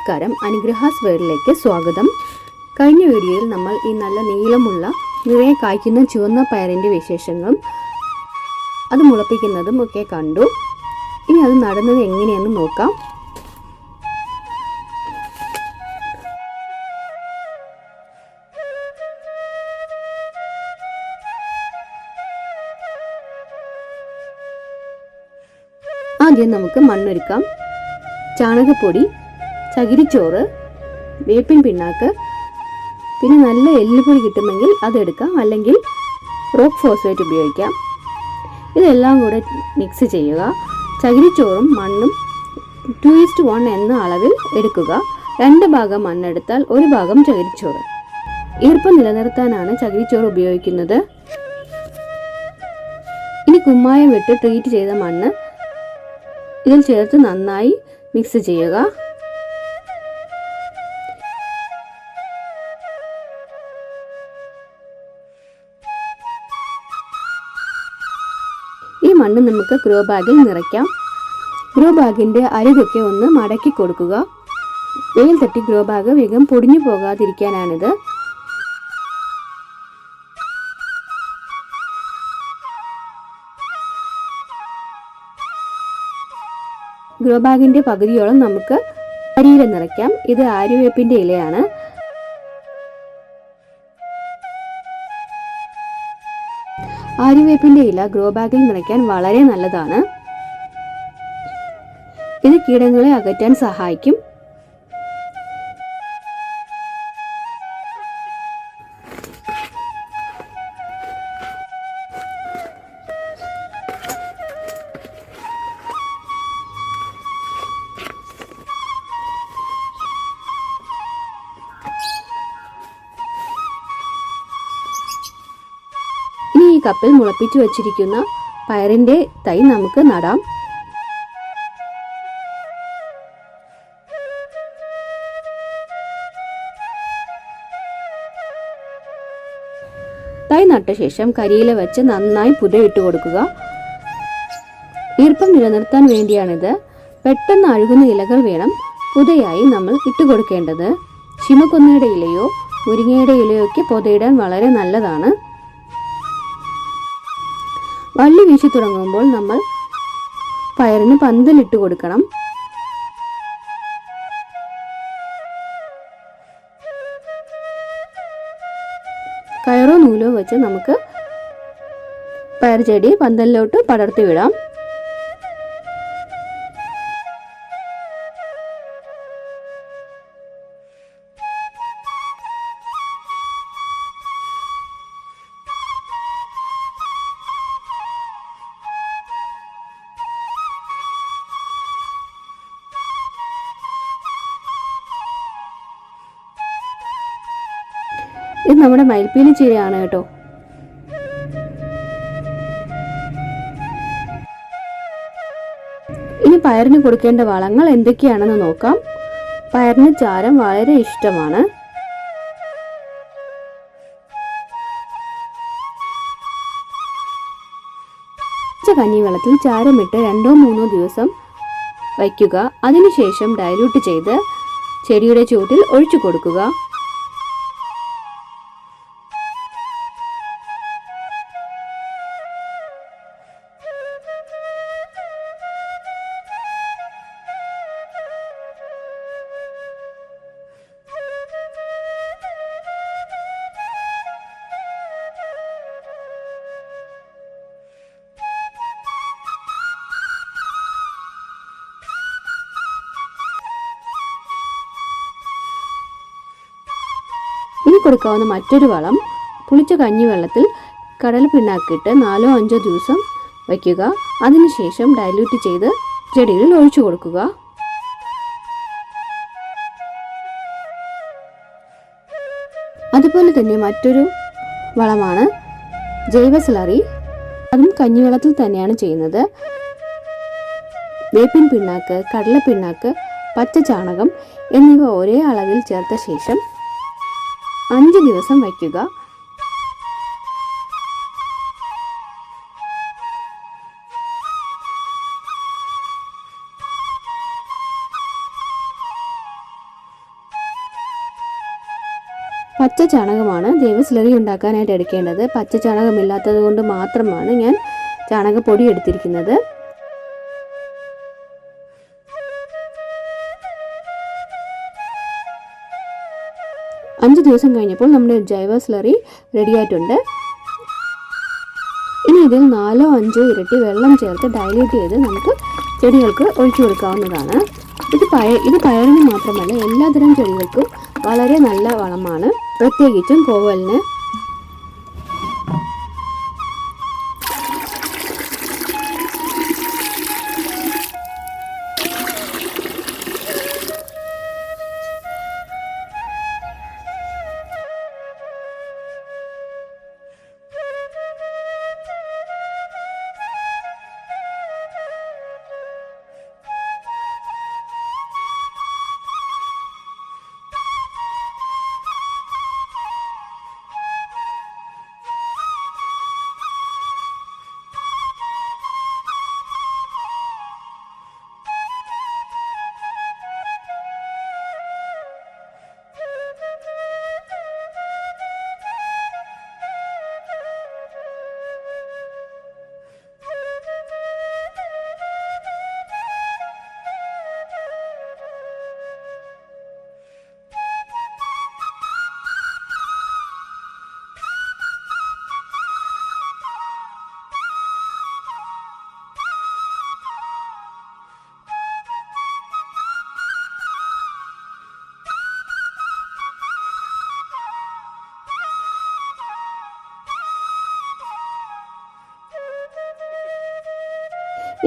നമസ്കാരം, അനുഗ്രഹാസ് വേർഡിലേക്ക് സ്വാഗതം. കഴിഞ്ഞ വീഡിയോയിൽ നമ്മൾ ഈ നല്ല നീളമുള്ള നിറയെ കായ്ക്കുന്ന ചുവന്ന പയറിൻ്റെ വിശേഷങ്ങളും അത് മുളപ്പിക്കുന്നതും ഒക്കെ കണ്ടു. ഇനി അത് നടുന്നത് എങ്ങനെയെന്ന് നോക്കാം. ആദ്യം നമുക്ക് മണ്ണൊരുക്കാം. ചാണകപ്പൊടി, ചകിരിച്ചോറ്, വേപ്പിൻ പിണ്ണാക്ക്, പിന്നെ നല്ല എല്ലുപൊടി കിട്ടുമെങ്കിൽ അതെടുക്കാം, അല്ലെങ്കിൽ റോക്ക് ഫോസ്ഫേറ്റ് ഉപയോഗിക്കാം. ഇതെല്ലാം കൂടെ മിക്സ് ചെയ്യുക. ചകിരിച്ചോറും മണ്ണും 2:1 എന്ന അളവിൽ എടുക്കുക. 2 ഭാഗം മണ്ണെടുത്താൽ 1 ഭാഗം ചകിരിച്ചോറ്. ഈർപ്പം നിലനിർത്താനാണ് ചകിരിച്ചോറ് ഉപയോഗിക്കുന്നത്. ഇനി കുമ്മായം ഇട്ട് ട്രീറ്റ് ചെയ്ത മണ്ണ് ഇതിൽ ചേർത്ത് നന്നായി മിക്സ് ചെയ്യുക. ഈ മണ്ണ് നമുക്ക് ഗ്രോ ബാഗിൽ നിറയ്ക്കാം. ഗ്രോ ബാഗിൻ്റെ അരികൊക്കെ ഒന്ന് മടക്കി കൊടുക്കുക. വെയിൽ തട്ടി ഗ്രോ ബാഗ് വേഗം പൊടിഞ്ഞു പോകാതിരിക്കാനാണിത്. ഗ്രോ ബാഗിൻ്റെ പകുതിയോളം നമുക്ക് അരിയില നിറയ്ക്കാം. ഇത് ആര്യവേപ്പിൻ്റെ ഇലയാണ്. ആര്യവേപ്പിൻ്റെ ഇല ഗ്രോ ബാഗിൽ നിറയ്ക്കാൻ വളരെ നല്ലതാണ്. ഇത് കീടങ്ങളെ അകറ്റാൻ സഹായിക്കും. ഈ കപ്പിൽ മുളപ്പിച്ചു വച്ചിരിക്കുന്ന പയറിന്റെ തൈ നമുക്ക് നടാം. തൈ നട്ട ശേഷം കരിയില വെച്ച് നന്നായി പുതയിട്ട് കൊടുക്കുക. ഈർപ്പം നിലനിർത്താൻ വേണ്ടിയാണിത്. പെട്ടെന്ന് അഴുകുന്ന ഇലകൾ വേണം പുതയായി നമ്മൾ ഇട്ടുകൊടുക്കേണ്ടത്. ശിമക്കൊന്നയുടെ ഇലയോ മുരിങ്ങയുടെ ഇലയോ ഒക്കെ പുതയിടാൻ വളരെ നല്ലതാണ്. വള്ളി വീശി തുടങ്ങുമ്പോൾ നമ്മൾ പയറിന് പന്തലിട്ട് കൊടുക്കണം. കയറോ നൂലോ വെച്ച് നമുക്ക് പയർ ചെടി പന്തലിലോട്ട് പടർത്തി വിടാം. ഇത് നമ്മുടെ മയിൽപ്പീലി ചീരയാണ് കേട്ടോ. ഇനി പയറിന് കൊടുക്കേണ്ട വളങ്ങൾ എന്തൊക്കെയാണെന്ന് നോക്കാം. പയറിന് ചാരം വളരെ ഇഷ്ടമാണ്. കഞ്ഞിവെള്ളത്തിൽ ചാരമിട്ട് 2-3 ദിവസം വയ്ക്കുക. അതിനുശേഷം ഡൈല്യൂട്ട് ചെയ്ത് ചെടിയുടെ ചുവട്ടിൽ ഒഴിച്ചു കൊടുക്കുക. ഇനി കൊടുക്കാവുന്ന മറ്റൊരു വളം, പുളിച്ച കഞ്ഞിവെള്ളത്തിൽ കടല പിണ്ണാക്കിട്ട് 4-5 ദിവസം വയ്ക്കുക. അതിനുശേഷം ഡൈല്യൂട്ട് ചെയ്ത് ചെടികളിൽ ഒഴിച്ചു കൊടുക്കുക. അതുപോലെ തന്നെ മറ്റൊരു വളമാണ് ജൈവ സ്ലറി. അതും കഞ്ഞിവെള്ളത്തിൽ തന്നെയാണ് ചെയ്യുന്നത്. വേപ്പിൻ പിണ്ണാക്ക്, കടല പിണ്ണാക്ക്, പച്ച ചാണകം എന്നിവ ഒരേ അളവിൽ ചേർത്ത ശേഷം 5 ദിവസം വയ്ക്കുക. പച്ച ചാണകമാണ് ജൈവ സ്ലറി ഉണ്ടാക്കാനായിട്ട് എടുക്കേണ്ടത്. പച്ച ചാണകമില്ലാത്തത് കൊണ്ട് മാത്രമാണ് ഞാൻ ചാണകപ്പൊടി എടുത്തിരിക്കുന്നത്. 5 ദിവസം കഴിഞ്ഞപ്പോൾ നമ്മുടെ ജൈവ സ്ലറി റെഡി ആയിട്ടുണ്ട്. ഇനി ഇതിൽ 4-5 ഇരട്ടി വെള്ളം ചേർത്ത് ഡൈല്യൂട്ട് ചെയ്ത് നമുക്ക് ചെടികൾക്ക് ഒഴിച്ചു കൊടുക്കാവുന്നതാണ്. ഇത് പയറിന് മാത്രമല്ല എല്ലാതരം ചെടികൾക്കും വളരെ നല്ല വളമാണ്, പ്രത്യേകിച്ചും കോവലിന്.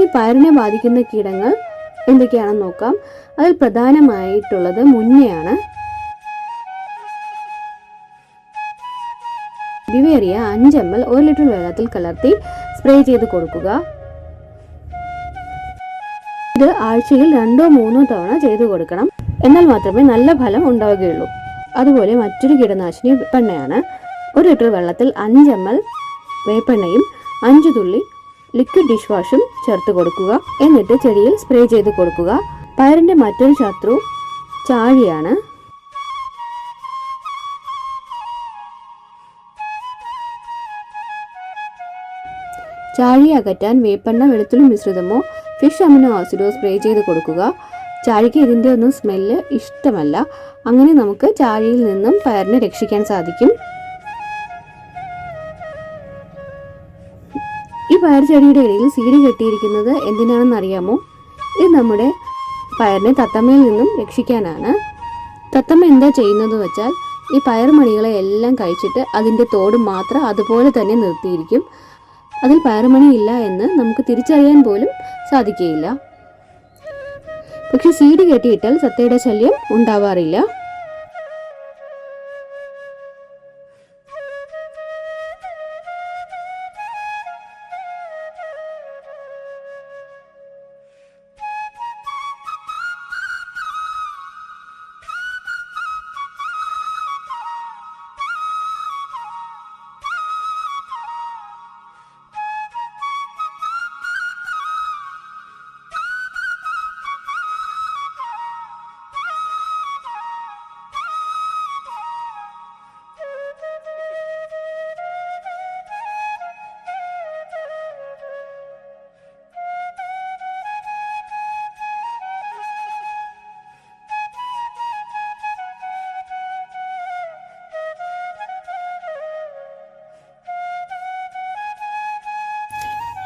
ഈ പയറിനെ ബാധിക്കുന്ന കീടങ്ങൾ എന്തൊക്കെയാണെന്ന് നോക്കാം. അതിൽ പ്രധാനമായിട്ടുള്ളത് മുന്നയാണ്. ബിവേറിയ 5 ml 1 ലിറ്റർ വെള്ളത്തിൽ കലർത്തി സ്പ്രേ ചെയ്ത് കൊടുക്കുക. ഇത് ആഴ്ചയിൽ 2-3 തവണ ചെയ്തു കൊടുക്കണം. എന്നാൽ മാത്രമേ നല്ല ഫലം ഉണ്ടാവുകയുള്ളൂ. അതുപോലെ മറ്റൊരു കീടനാശിനി വേപ്പെണ്ണയാണ്. 1 ലിറ്റർ വെള്ളത്തിൽ 5 ml വേപ്പെണ്ണയും 5 തുള്ളി ലിക്വിഡ് ഡിഷ് വാഷും ചേർത്ത് കൊടുക്കുക. എന്നിട്ട് ചെടിയിൽ സ്പ്രേ ചെയ്ത് കൊടുക്കുക. പയറിന്റെ മറ്റൊരു ശത്രു ചാഴിയാണ്. ചാഴി അകറ്റാൻ വേപ്പെണ്ണ, വെളുത്തുള്ളി മിശ്രിതമോ ഫിഷ് അമിനോ ആസിഡോ സ്പ്രേ ചെയ്ത് കൊടുക്കുക. ചാഴിക്ക് ഇതിൻ്റെ ഒന്നും സ്മെല്ല് ഇഷ്ടമല്ല. അങ്ങനെ നമുക്ക് ചാഴിയിൽ നിന്നും പയറിനെ രക്ഷിക്കാൻ സാധിക്കും. ഈ പയർ ചെടിയുടെ ഇടയിൽ സീഡ് കെട്ടിയിരിക്കുന്നത് എന്തിനാണെന്ന് അറിയാമോ? ഇത് നമ്മുടെ പയറിനെ തത്തമ്മയിൽ നിന്നും രക്ഷിക്കാനാണ്. തത്തമ്മ എന്താ ചെയ്യുന്നത് വെച്ചാൽ ഈ പയറുമണികളെ എല്ലാം കഴിച്ചിട്ട് അതിൻ്റെ തോട് മാത്രം അതുപോലെ തന്നെ നിർത്തിയിരിക്കും. അതിൽ പയറുമണി ഇല്ല എന്ന് നമുക്ക് തിരിച്ചറിയാൻ പോലും സാധിക്കുകയില്ല. പക്ഷെ സീഡ് കെട്ടിയിട്ടാൽ തത്തയുടെ ശല്യം ഉണ്ടാവാറില്ല.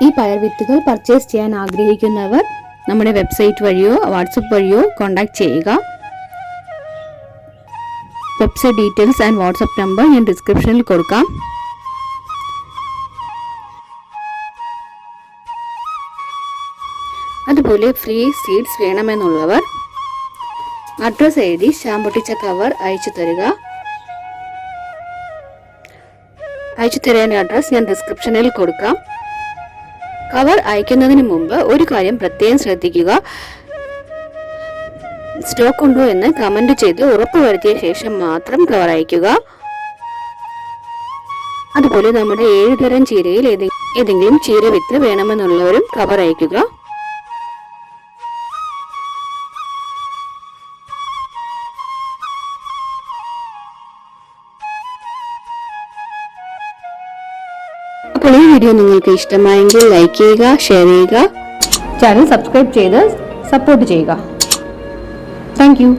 ഈ പയർ വിത്തുകൾ പർച്ചേസ് ചെയ്യാൻ ആഗ്രഹിക്കുന്നവർ നമ്മുടെ വെബ്സൈറ്റ് വഴിയോ വാട്സപ്പ് വഴിയോ കോൺടാക്ട് ചെയ്യുക. Website details and WhatsApp number ഞാൻ ഡിസ്ക്രിപ്ഷനിൽ കൊടുക്കാം. അതുപോലെ ഫ്രീ സീഡ്സ് വേണമെന്നുള്ളവർ അഡ്രസ് എഴുതി ശാമ്പൊട്ടിച്ച കവർ അയച്ചു തരിക. അയച്ചു തരാൻ അഡ്രസ് ഞാൻ ഡിസ്ക്രിപ്ഷനിൽ കൊടുക്കാം. കവർ അയക്കുന്നതിന് മുമ്പ് ഒരു കാര്യം പ്രത്യേകം ശ്രദ്ധിക്കുക. സ്റ്റോക്ക് ഉണ്ടോ എന്ന് കമന്റ് ചെയ്ത് ഉറപ്പുവരുത്തിയ ശേഷം മാത്രം കവർ അയക്കുക. അതുപോലെ നമ്മുടെ 7 തരം ചീരയിൽ ഏതെങ്കിലും ചീര വിത്ത് വേണമെന്നുള്ളവരും കവർ അയക്കുക. അപ്പോൾ ഈ വീഡിയോ നിങ്ങൾക്ക് ഇഷ്ടമായെങ്കിൽ ലൈക്ക് ചെയ്യുക, ഷെയർ ചെയ്യുക, ചാനൽ സബ്സ്ക്രൈബ് ചെയ്ത് സപ്പോർട്ട് ചെയ്യുക. Thank you.